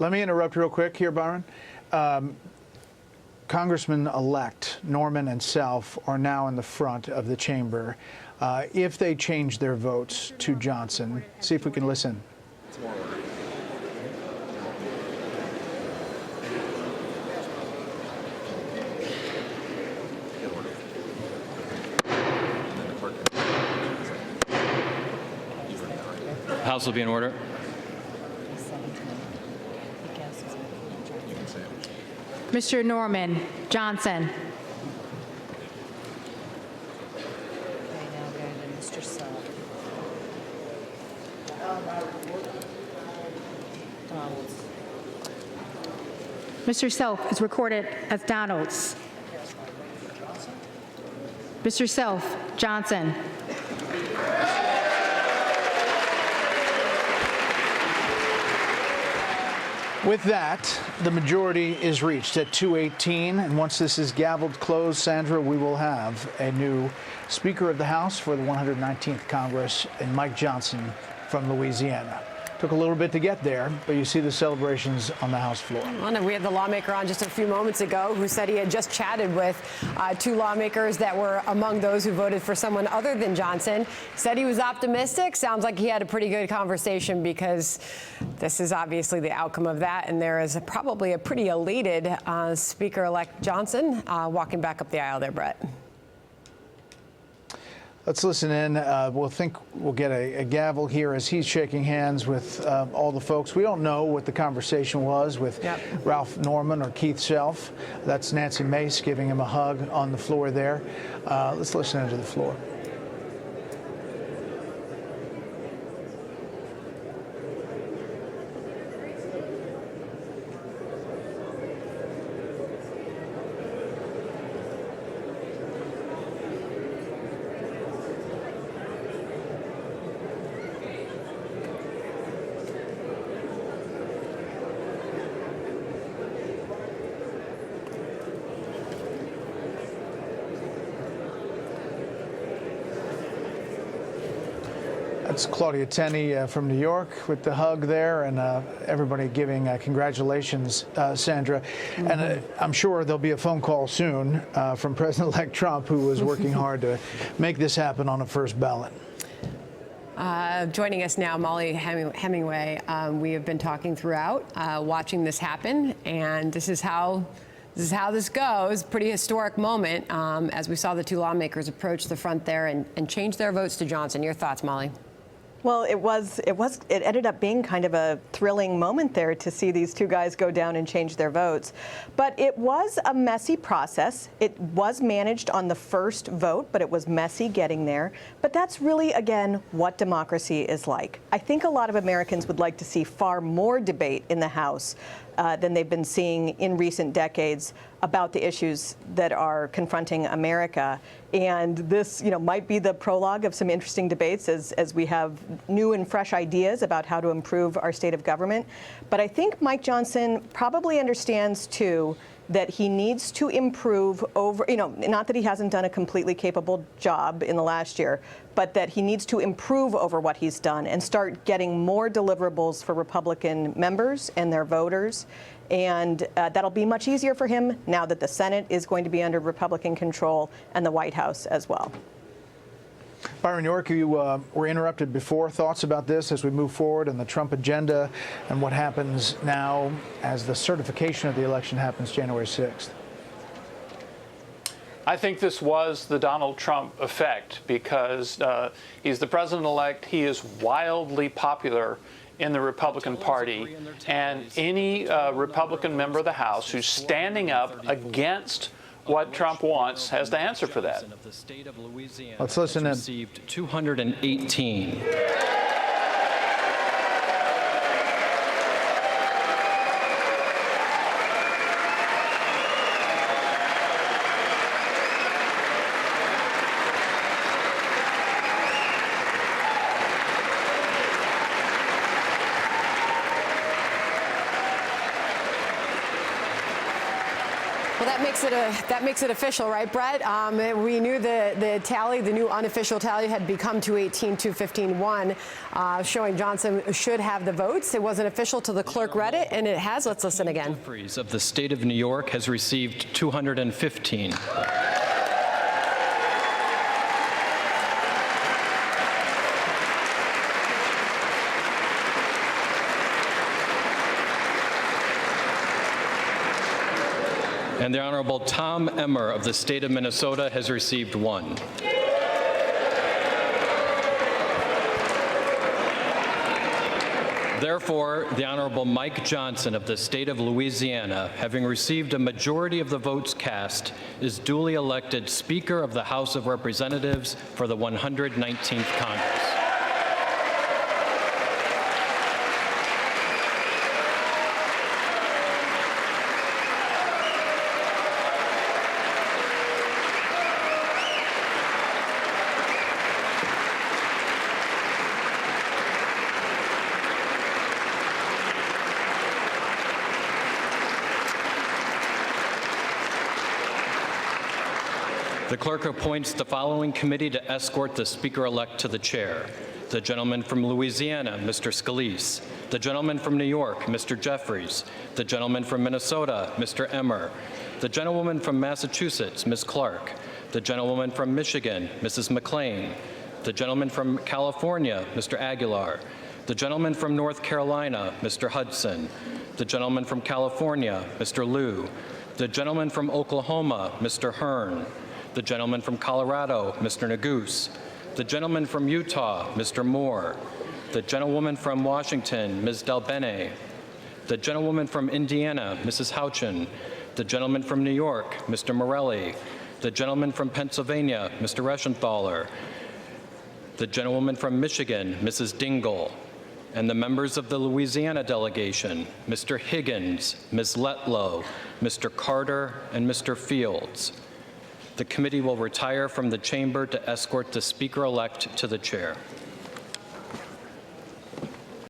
Let me interrupt real quick here, Byron. Congressman-elect Norman and Self are now in the front of the chamber. If they change their votes to Johnson, see if we can listen. House will be in order. Mr. Norman Johnson. Mr. Self. Donalds. Mr. Self is recorded as Donalds. Mr. Self Johnson. With that, the majority is reached at 218, and once this is gavelled closed, Sandra, we will have a new Speaker of the House for the 119th Congress, and Mike Johnson from Louisiana. Took a little bit to get there, but you see the celebrations on the House floor. Well, we had the lawmaker on just a few moments ago who said he had just chatted with two lawmakers that were among those who voted for someone other than Johnson. Said he was optimistic. Sounds like he had a pretty good conversation because this is obviously the outcome of that. And there is probably a pretty elated Speaker-elect Johnson walking back up the aisle there, Brett. Let's listen in. We'll get a gavel here as he's shaking hands with all the folks. We don't know what the conversation was with Ralph Norman or Keith Self. That's Nancy Mace giving him a hug on the floor there. Let's listen into the floor. That's Claudia Tenney from New York with the hug there, and everybody giving congratulations, Sandra. Mm-hmm. And I'm sure there'll be a phone call soon from President-elect Trump, who was working hard to make this happen on a first ballot. Joining us now, Molly Hemingway. We have been talking throughout, watching this happen, and this is how this goes. Pretty historic moment as we saw the two lawmakers approach the front there and change their votes to Johnson. Your thoughts, Molly? Well, it ended up being kind of a thrilling moment there to see these two guys go down and change their votes. But it was a messy process. It was managed on the first vote, but it was messy getting there. But that's really, again, what democracy is like. I think a lot of Americans would like to see far more debate in the House than they've been seeing in recent decades about the issues that are confronting America. And this, might be the prologue of some interesting debates as we have new and fresh ideas about how to improve our state of government. But I think Mike Johnson probably understands, too, that he needs to improve over, not that he hasn't done a completely capable job in the last year, but that he needs to improve over what he's done and start getting more deliverables for Republican members and their voters. And that'll be much easier for him now that the Senate is going to be under Republican control and the White House as well. Byron York, you were interrupted before. Thoughts about this as we move forward and the Trump agenda and what happens now as the certification of the election happens January 6th? I think this was the Donald Trump effect because he's the president-elect. He is wildly popular in the Republican Party, and any Republican member of the House who's standing up against what Trump wants has to answer for that. Let's listen in. Received 218. Well, that makes it official, right, Brett? We knew the tally, the new unofficial tally, had become 218-215-1, showing Johnson should have the votes. It wasn't official till the clerk read it, and it has. Let's listen again. Jeffries of the state of New York has received 215. And the Honorable Tom Emmer of the state of Minnesota has received 1. Therefore, the Honorable Mike Johnson of the state of Louisiana, having received a majority of the votes cast, is duly elected Speaker of the House of Representatives for the 119th Congress. The clerk appoints the following committee to escort the Speaker-elect to the chair. The gentleman from Louisiana, Mr. Scalise. The gentleman from New York, Mr. Jeffries. The gentleman from Minnesota, Mr. Emmer. The gentlewoman from Massachusetts, Ms. Clark. The gentlewoman from Michigan, Mrs. McClain. The gentleman from California, Mr. Aguilar. The gentleman from North Carolina, Mr. Hudson. The gentleman from California, Mr. Liu. The gentleman from Oklahoma, Mr. Hearn. The gentleman from Colorado, Mr. Neguse. The gentleman from Utah, Mr. Moore. The gentlewoman from Washington, Ms. Delbene. The gentlewoman from Indiana, Mrs. Houchin. The gentleman from New York, Mr. Morelli. The gentleman from Pennsylvania, Mr. Reschenthaler. The gentlewoman from Michigan, Mrs. Dingell. And the members of the Louisiana delegation, Mr. Higgins, Ms. Letlow, Mr. Carter, and Mr. Fields. The committee will retire from the chamber to escort the Speaker-elect to the chair.